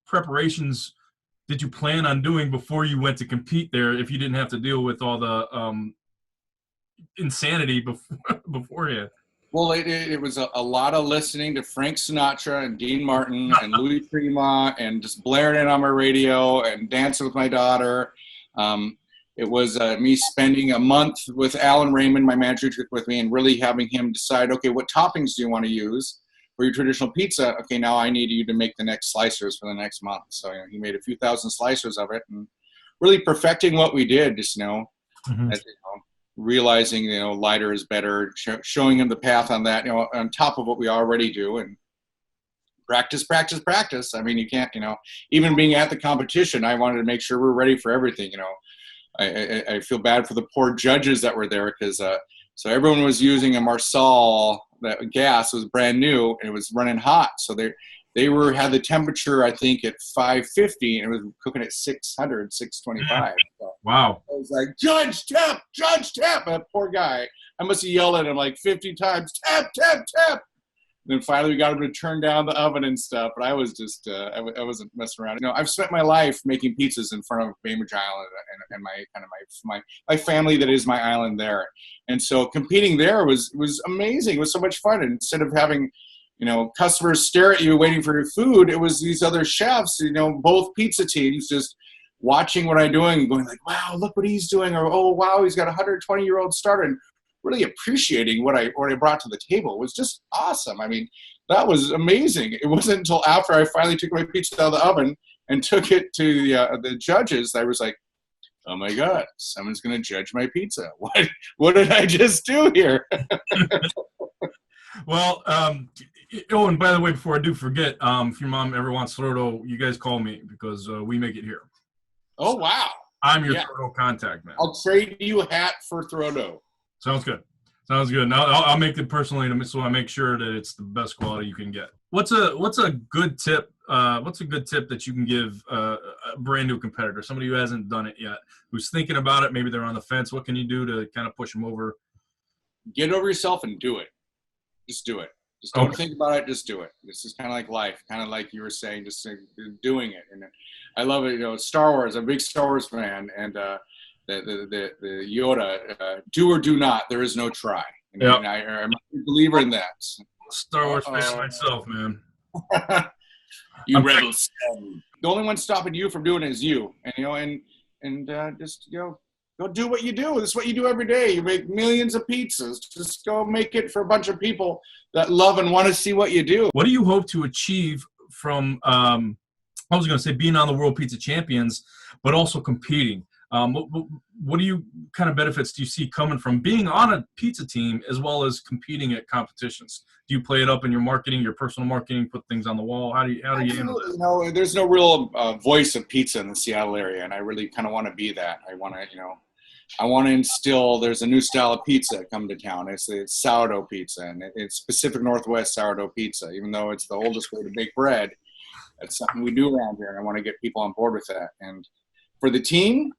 preparations did you plan on doing before you went to compete there, if you didn't have to deal with all the insanity beforehand? Well, it was a lot of listening to Frank Sinatra and Dean Martin and Louis Prima, and just blaring it on my radio and dancing with my daughter. It was me spending a month with Alan Raymond, my manager, with me, and really having him decide, okay, what toppings do you want to use for your traditional pizza? Okay, now I need you to make the next slicers for the next month. So he made a few thousand slicers of it, and really perfecting what we did. Just realizing lighter is better, showing him the path on that, on top of what we already do, and practice. I mean, you can't, even being at the competition, I wanted to make sure we're ready for everything. I feel bad for the poor judges that were there, because so everyone was using a Marsal. That gas was brand new, and it was running hot, so they had the temperature, I think, at 550, and it was cooking at 600, 625. So wow. I was like, Judge, tap! That poor guy. I must have yelled at him like 50 times, tap! And then finally we got him to turn down the oven and stuff, but I was just, I wasn't messing around. I've spent my life making pizzas in front of Bainbridge Island and my family that is my island there. And so competing there was amazing. It was so much fun. And instead of having, customers stare at you waiting for your food, it was these other chefs, both pizza teams, just watching what I'm doing and going like, wow, look what he's doing. Or, oh, wow, he's got a 120-year-old starter. And really appreciating what I brought to the table. It was just awesome. I mean, that was amazing. It wasn't until after I finally took my pizza out of the oven and took it to the judges that I was like, oh my God, someone's going to judge my pizza. What did I just do here? Well, and by the way, before I do forget, if your mom ever wants Sourdough, you guys call me, because we make it here. Oh, wow. I'm your Sourdough contact, man. I'll trade you a hat for Sourdough. Sounds good. Now I'll make it personally, so I make sure that it's the best quality you can get. What's a good tip? What's a good tip that you can give a brand new competitor, somebody who hasn't done it yet, who's thinking about it? Maybe they're on the fence. What can you do to kind of push them over? Get over yourself and do it. Just do it. Just don't think about it. Just do it. This is kind of like life, kind of like you were saying, just doing it. And I love it. Star Wars. I'm a big Star Wars fan, and the Yoda, do or do not. There is no try. And I'm a believer in that. Star Wars fan myself, man. You rebels. The only one stopping you from doing it is you. And just go do what you do. This is what you do every day. You make millions of pizzas. Just go make it for a bunch of people that love and want to see what you do. What do you hope to achieve from, I was going to say being on the World Pizza Champions, but also competing? What kind of benefits do you see coming from being on a pizza team as well as competing at competitions? Do you play it up in your marketing, your personal marketing, put things on the wall? How do you handle that? There's no real voice of pizza in the Seattle area, and I really kind of want to be that. I want to instill. There's a new style of pizza come to town. It's sourdough pizza, and it's Pacific Northwest sourdough pizza. Even though it's the oldest way to bake bread, that's something we do around here, and I want to get people on board with that. And for the team,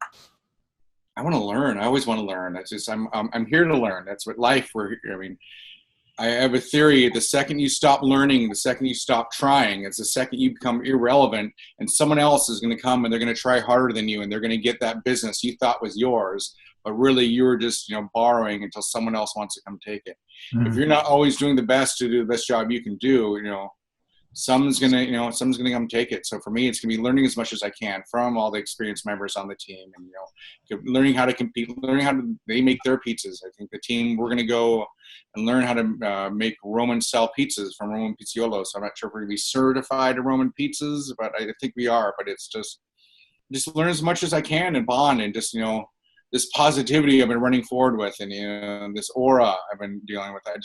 I want to learn. I always want to learn. That's just I'm here to learn. That's what life. I have a theory. The second you stop learning, the second you stop trying, it's the second you become irrelevant, and someone else is going to come and they're going to try harder than you, and they're going to get that business you thought was yours, but really you were just borrowing until someone else wants to come take it. Mm-hmm. If you're not always doing the best to do the best job you can do, someone's gonna come take it. So for me, it's gonna be learning as much as I can from all the experienced members on the team, and learning how to compete, learning how they make their pizzas. I think the team, we're gonna go and learn how to make Roman style pizzas from Roman Pizziolo. So I'm not sure if we're gonna be certified Roman pizzas, but I think we are. But it's just learn as much as I can and bond, and just this positivity I've been running forward with, and this aura I've been dealing with. I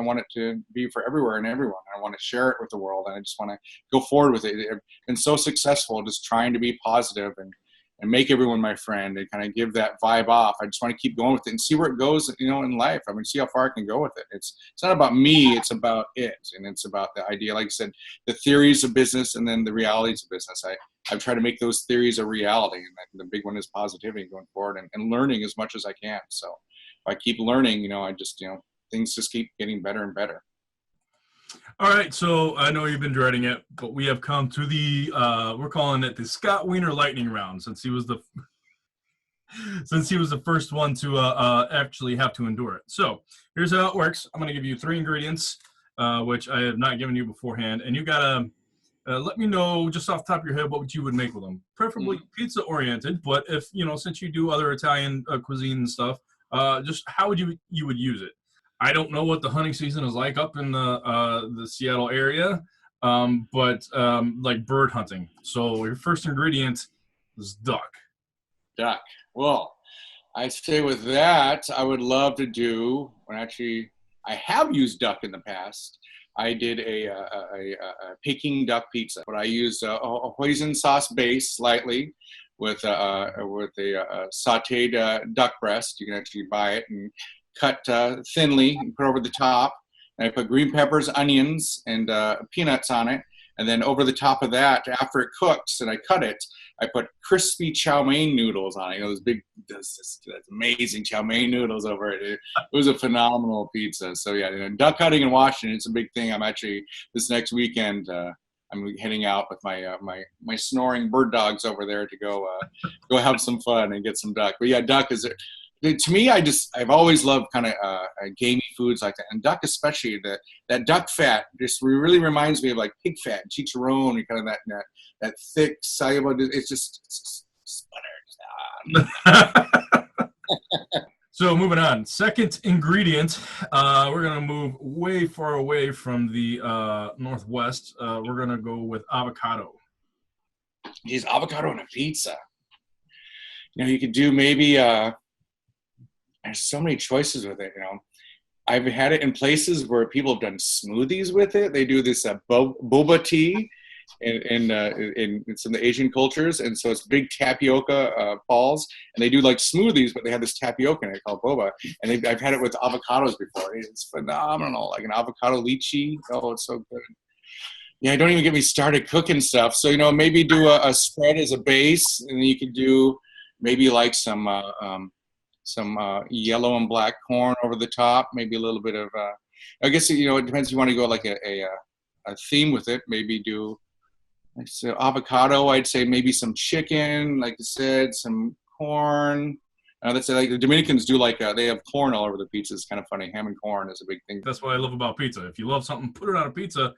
want it to be for everywhere and everyone. I want to share it with the world, and I just want to go forward with it. I've been so successful just trying to be positive and make everyone my friend and kind of give that vibe off. I just want to keep going with it and see where it goes, in life. I mean, see how far I can go with it. It's not about me, it's about it. And it's about the idea, like I said, the theories of business and then the realities of business. I've tried to make those theories a reality. And the big one is positivity going forward and learning as much as I can. So if I keep learning, things just keep getting better and better. All right, so I know you've been dreading it, but we have come to the we're calling it the Scott Wiener lightning round, since he was the first one to actually have to endure it. So here's how it works. I'm going to give you 3 ingredients, which I have not given you beforehand, and you gotta let me know just off the top of your head what you would make with them. Preferably pizza oriented, but if since you do other Italian cuisine and stuff, just how would you would use it. I don't know what the hunting season is like up in the Seattle area, but like bird hunting. So your first ingredient is duck. Duck. Well, I say with that, I would love to do. Actually, I have used duck in the past. I did a Peking duck pizza, but I used a hoisin sauce base slightly with a sautéed duck breast. You can actually buy it and cut thinly and put over the top. And I put green peppers, onions, and peanuts on it. And then over the top of that, after it cooks and I cut it, I put crispy chow mein noodles on it. Those big, that's amazing chow mein noodles over it. It was a phenomenal pizza. So yeah, duck hunting in Washington, it's a big thing. I'm actually, this next weekend, I'm heading out with my snoring bird dogs over there to go have some fun and get some duck. But yeah, duck is it. To me, I've always loved kind of gamey foods like that, and duck especially. That duck fat just really reminds me of like pig fat, chicharron, and kind of that thick, soluble. It's just butter. So moving on, second ingredient, we're gonna move way far away from the Northwest. We're gonna go with avocado. Geez, avocado on a pizza. You could do maybe. There's so many choices with it, I've had it in places where people have done smoothies with it. They do this boba tea in some of the Asian cultures, and so it's big tapioca balls, and they do like smoothies, but they have this tapioca in it called boba, and I've had it with avocados before. It's phenomenal, like an avocado lychee. Oh, it's so good. Yeah, don't even get me started cooking stuff. So maybe do a spread as a base, and then you could do maybe like some yellow and black corn over the top, maybe a little bit of I guess it depends if you want to go like a theme with it. Maybe do avocado, I'd say maybe some chicken, like I said, some corn. That's like the Dominicans do, like they have corn all over the pizza. It's kind of funny. Ham and corn is a big thing. That's what I love about pizza. If you love something, put it on a pizza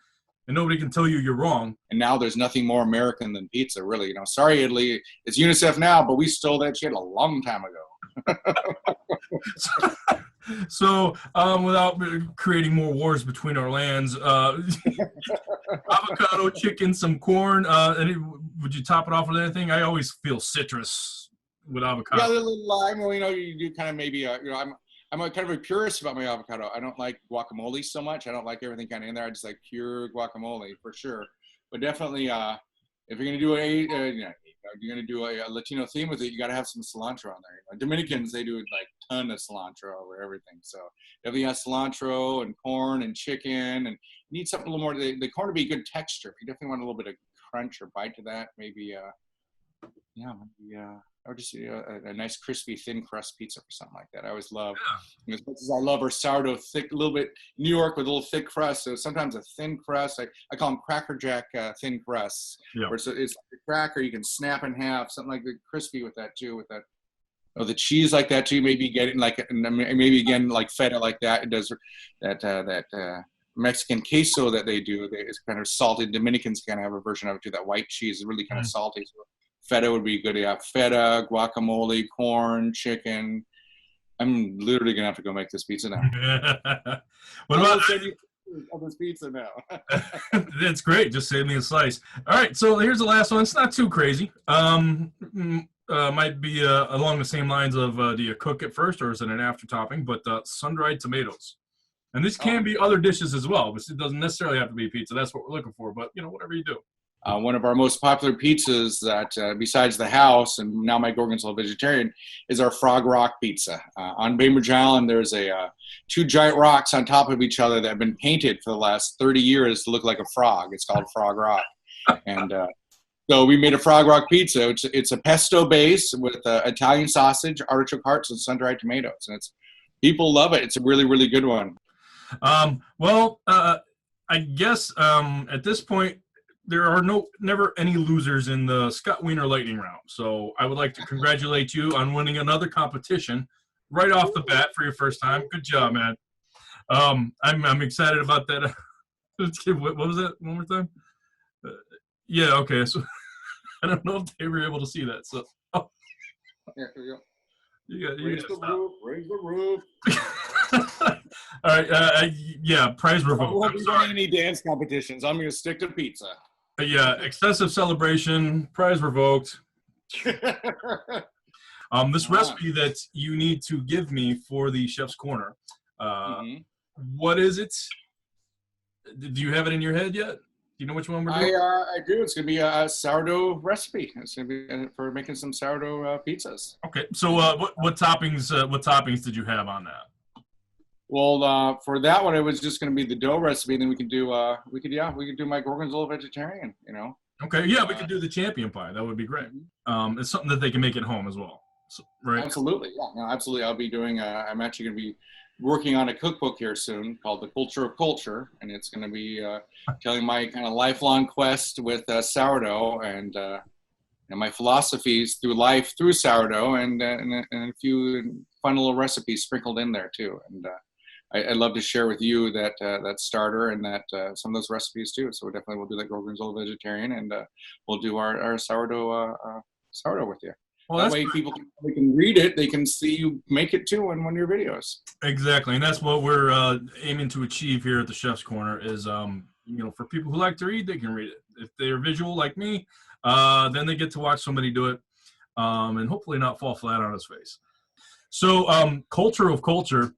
and nobody can tell you you're wrong. And now there's nothing more American than pizza, really. Sorry, Italy, it's UNICEF now, but we stole that shit a long time ago. So without creating more wars between our lands, avocado, chicken, some corn, would you top it off with anything? I always feel citrus with avocado. Yeah, a little lime. Well, you do kind of maybe I'm kind of a purist about my avocado. I don't like guacamole so much. I don't like everything kind of in there. I just like pure guacamole for sure. But definitely, if you're gonna do you're gonna do a Latino theme with it, you got to have some cilantro on there. Dominicans, they do like a ton of cilantro over everything. So definitely have cilantro and corn and chicken, and you need something a little more. The corn to be good texture. You definitely want a little bit of crunch or bite to that. Maybe or just a nice crispy thin crust pizza or something like that. I always love, as much as I love our sourdough thick, a little bit New York with a little thick crust. So sometimes a thin crust, I call them Cracker Jack thin crusts. Yeah. Where it's like a cracker you can snap in half, something like the crispy with that too, with that. Oh, the cheese like that too. Maybe getting like maybe again like feta like that. It does that Mexican queso that they do. It's kind of salty. Dominicans kind of have a version of it too. That white cheese is really kind of salty. So feta would be good. Yeah, feta, guacamole, corn, chicken. I'm literally gonna have to go make this pizza now. What about this pizza now? That's great. Just save me a slice. All right, so here's the last one. It's not too crazy. Might be along the same lines of do you cook it first or is it an after topping? But sun-dried tomatoes, and this can be other dishes as well. But it doesn't necessarily have to be pizza. That's what we're looking for. But whatever you do. One of our most popular pizzas that, besides the house, and now my Gorgonzola vegetarian, is our Frog Rock pizza. On Bainbridge Island, there's two giant rocks on top of each other that have been painted for the last 30 years to look like a frog. It's called Frog Rock. And so we made a Frog Rock pizza. It's a pesto base with Italian sausage, artichoke hearts, and sun-dried tomatoes. And people love it. It's a really, really good one. I guess at this point, there are never any losers in the Scott Wiener lightning round. So I would like to congratulate you on winning another competition right off the bat for your first time. Good job, man. I'm excited about that. What was that? One more time? Yeah, okay. So I don't know if they were able to see that. So yeah, here we go. You raise the roof. All right. Yeah, prize revoked. I won't be doing any dance competitions. I'm going to stick to pizza. Yeah, excessive celebration, prize revoked. This recipe that you need to give me for the Chef's Corner, what is it? Do you have it in your head yet? Do you know which one we're doing? I do. It's going to be a sourdough recipe. It's going to be for making some sourdough pizzas. Okay, so what toppings did you have on that? Well, for that one, it was just going to be the dough recipe, and then we could do my Gorgonzola vegetarian. Okay, yeah, we could do the champion pie. That would be great. It's something that they can make at home as well, right? Absolutely, yeah, no, absolutely. I'll be doing. I'm actually going to be working on a cookbook here soon called The Culture of Culture, and it's going to be telling my kind of lifelong quest with sourdough and my philosophies through life through sourdough, and a few fun little recipes sprinkled in there too. And I'd love to share with you that starter and that some of those recipes too. So we'll do that Gorgonzola vegetarian, and we'll do our sourdough with you. Well, that way people can read it, they can see you make it too in one of your videos. Exactly, and that's what we're aiming to achieve here at the Chef's Corner is, for people who like to read, they can read it. If they're visual like me, then they get to watch somebody do it and hopefully not fall flat on his face. So Culture of Culture,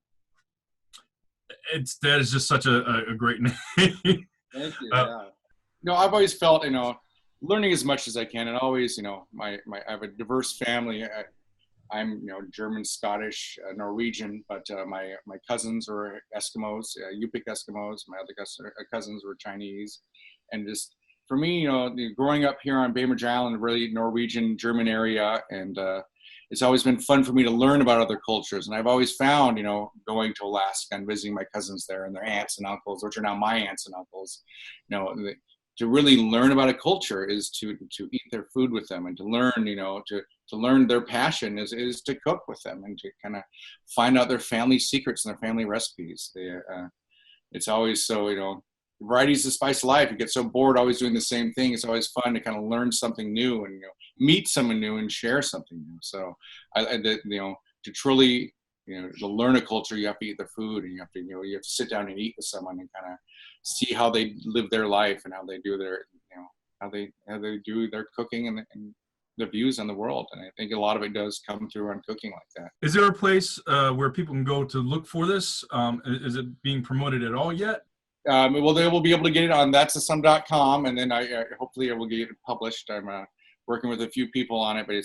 that is just such a great name. Thank you. I've always felt, learning as much as I can, and always, I have a diverse family. I'm, German, Scottish, Norwegian, but my cousins are Eskimos, Yupik Eskimos. My other cousins were Chinese, and just for me, growing up here on Bainbridge Island, really Norwegian, German area, and it's always been fun for me to learn about other cultures. And I've always found, going to Alaska and visiting my cousins there and their aunts and uncles, which are now my aunts and uncles, to really learn about a culture is to eat their food with them, and to learn, to learn their passion is to cook with them and to kind of find out their family secrets and their family recipes. It's always so, variety is the spice of life. You get so bored always doing the same thing. It's always fun to kind of learn something new and meet someone new and share something new. So to truly to learn a culture, you have to eat their food, and you have to sit down and eat with someone and kind of see how they live their life and how they do their how they do their cooking and their views on the world. And I think a lot of it does come through on cooking like that. Is there a place where people can go to look for this? Is it being promoted at all yet? Well, they will be able to get it on that'sasum.com, and then hopefully I will get it published. I'm working with a few people on it, but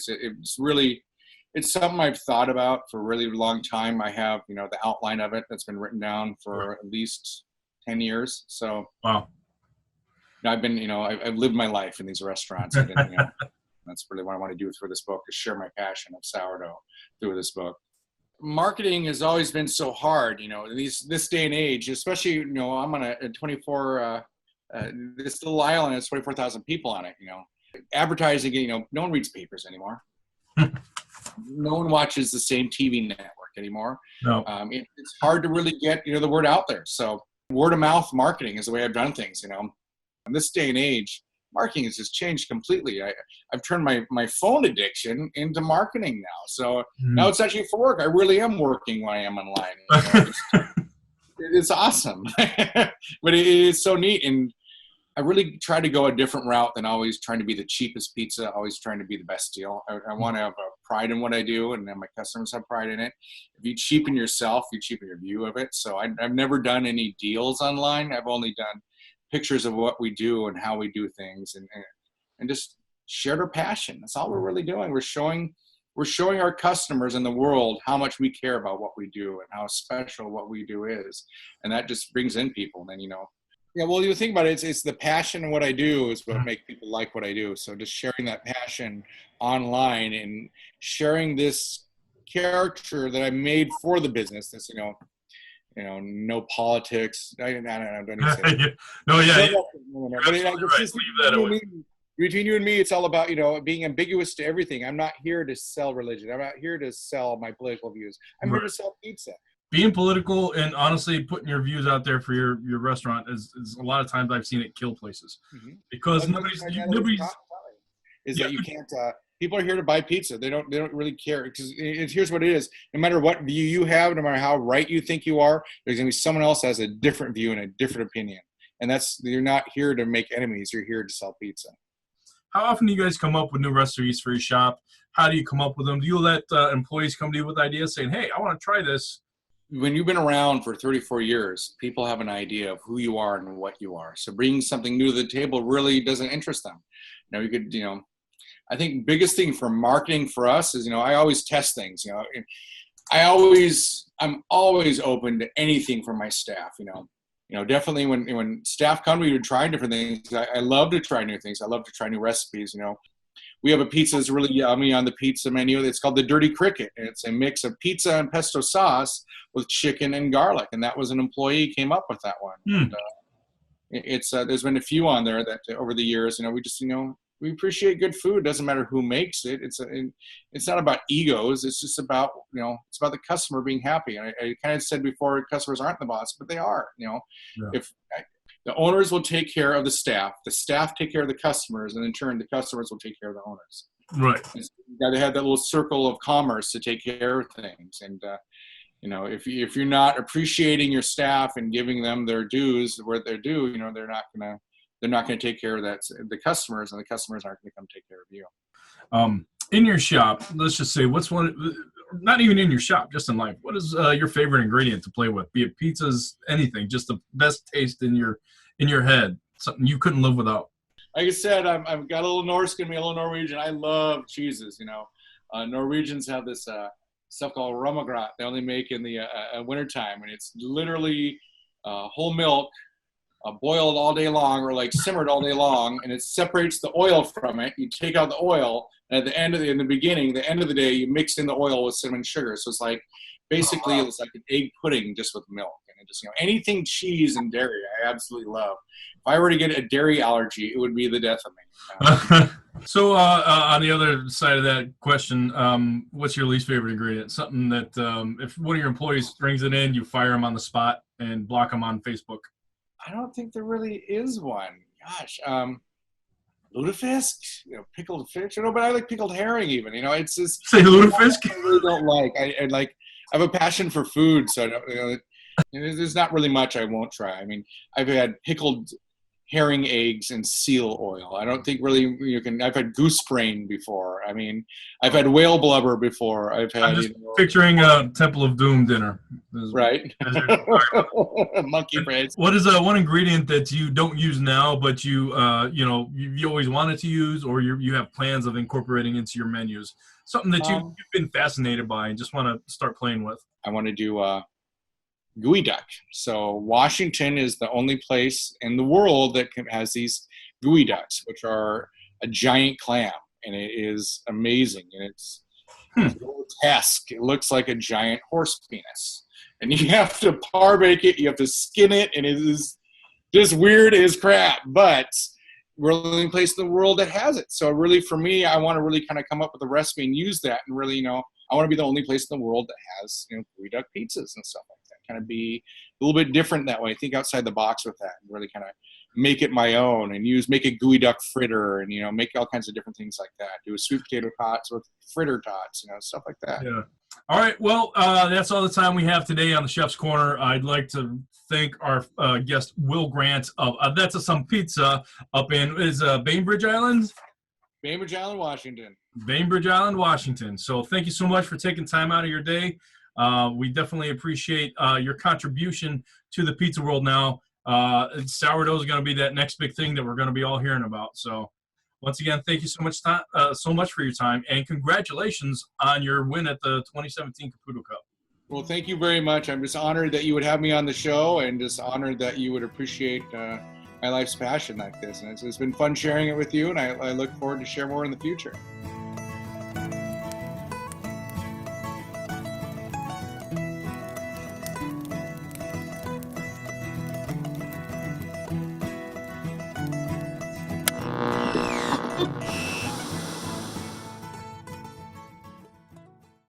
it's something I've thought about for a really long time. I have the outline of it that's been written down for at least 10 years. So wow, I've been I've lived my life in these restaurants. And that's really what I want to do for this book, is share my passion of sourdough through this book. Marketing has always been so hard, in this day and age, especially, I'm on a 24, this little island has 24,000 people on it, Advertising, no one reads papers anymore. No one watches the same TV network anymore. No. It's hard to really get, the word out there. So word of mouth marketing is the way I've done things, you know. In this day and age, marketing has just changed completely. I've turned my phone addiction into marketing now. So now it's actually for work. I really am working when I am online. You know? It's awesome. But it is so neat. And I really try to go a different route than always trying to be the cheapest pizza, always trying to be the best deal. I want to have pride in what I do, and then my customers have pride in it. If you cheapen yourself, you cheapen your view of it. So I've never done any deals online. I've only done pictures of what we do and how we do things, and just shared our passion. That's all we're really doing. We're showing our customers in the world how much we care about what we do and how special what we do is. And that just brings in people. And then, you know, yeah, well, you think about it, it's the passion in what I do is what makes people like what I do. So just sharing that passion online and sharing this character that I made for the business, this, you know, no politics. I don't even say that. No, yeah. Between you and me, it's all about, you know, being ambiguous to everything. I'm not here to sell religion. I'm not here to sell my political views. I'm here to sell pizza. Being political and honestly putting your views out there for your restaurant is a lot of times I've seen it kill places because nobody's that you can't. People are here to buy pizza. They don't really care, because here's what it is. No matter what view you have, no matter how right you think you are, there's gonna be someone else that has a different view and a different opinion. And you're not here to make enemies. You're here to sell pizza. How often do you guys come up with new recipes for your shop? How do you come up with them? Do you let employees come to you with ideas saying, hey, I want to try this? When you've been around for 34 years, people have an idea of who you are and what you are. So bringing something new to the table really doesn't interest them. You know, you could, you know, I think biggest thing for marketing for us is, you know, I always test things, you know, I'm always open to anything from my staff, you know, definitely when staff come to me to try different things, I love to try new things. I love to try new recipes, you know. We have a pizza that's really yummy on the pizza menu. It's called the Dirty Cricket. And it's a mix of pizza and pesto sauce with chicken and garlic. And that was an employee came up with that one. And, there's been a few on there that over the years, you know, we just, you know, we appreciate good food. It doesn't matter who makes it. It's not about egos. It's just about, you know, it's about the customer being happy. And I kind of said before, customers aren't the boss, but they are, you know. If the owners will take care of the staff take care of the customers, and in turn, the customers will take care of the owners. Right. So you got to have that little circle of commerce to take care of things. And, you know, if you're not appreciating your staff and giving them their dues, where they're due, you know, they're not going to take care of the customers, and the customers aren't going to come take care of you. In your shop, let's just say, not even in your shop, just in life, what is your favorite ingredient to play with? Be it pizzas, anything, just the best taste in your head, something you couldn't live without. Like I said, I've got a little Norse in me, a little Norwegian. I love cheeses, you know. Norwegians have this stuff called romagrat. They only make in the wintertime, and it's literally whole milk, boiled all day long, or like simmered all day long, and it separates the oil from it. You take out the oil, and at the end of the end of the day, you mix in the oil with cinnamon sugar. So it's like basically it's like an egg pudding just with milk. And it just, you know, anything cheese and dairy, I absolutely love. If I were to get a dairy allergy, it would be the death of me. So on the other side of that question, what's your least favorite ingredient? Something that if one of your employees brings it in, you fire them on the spot and block them on Facebook. I don't think there really is one. Gosh, lutefisk, you know, pickled fish, you know, but I like pickled herring even, you know, it's just. Say lutefisk? I really don't like. I have a passion for food, so I don't, you know, there's not really much I won't try. I mean, I've had pickled herring eggs and seal oil. I don't think really I've had goose brain before. I mean, I've had whale blubber before. I'm just picturing a Temple of Doom dinner. Right. Monkey brains. What is one ingredient that you don't use now, but you always wanted to use, or you have plans of incorporating into your menus? Something that you've been fascinated by and just want to start playing with. I want to do gooey duck. So Washington is the only place in the world that has these gooey ducks, which are a giant clam, and it is amazing. And it's grotesque. It looks like a giant horse penis, and you have to par bake it. You have to skin it, and it is just weird as crap. But we're the only place in the world that has it. So really, for me, I want to really kind of come up with a recipe and use that, and really, I want to be the only place in the world that has, gooey duck pizzas and stuff like that. Kind of be little bit different that way. Think outside the box with that and really kind of make it my own and make a gooey duck fritter and, make all kinds of different things like that. Do a sweet potato tots with fritter tots, stuff like that. Yeah. All right. Well, that's all the time we have today on the Chef's Corner. I'd like to thank our guest, Will Grant of That's Some Pizza up in Bainbridge Island? Bainbridge Island, Washington. Bainbridge Island, Washington. So thank you so much for taking time out of your day. We definitely appreciate your contribution to the pizza world now. Sourdough is going to be that next big thing that we're going to be all hearing about. So once again, thank you so much for your time, and congratulations on your win at the 2017 Caputo Cup. Well, thank you very much. I'm just honored that you would have me on the show, and just honored that you would appreciate my life's passion like this. And it's been fun sharing it with you, and I look forward to share more in the future.